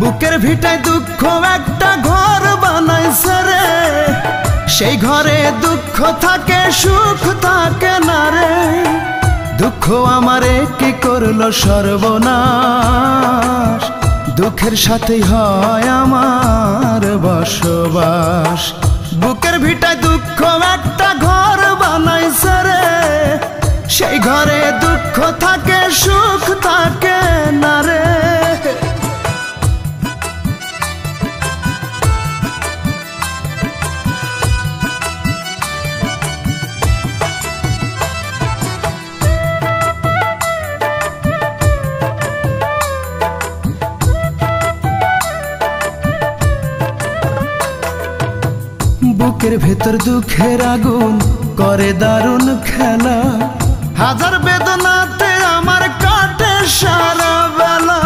বুকের ভিটায় দুঃখ একটা ঘর বানাইছে রে, সেই ঘরে দুঃখ থাকে সুখ থাকে না রে। দুঃখ আমারে কি করলো সর্বনাশ, দুঃখের সাথেই হয় আমার বসবাস। বুকের ভিটায় দুঃখ একটা ঘর বানাইছে রে, সেই ঘরে দুঃখ থাকে সুখ থাকে না রে। বুকের ভেতর দুঃখের আগুন করে দারুণ খেলা, হাজার বেদনাতে আমার কাটে সারা বেলা।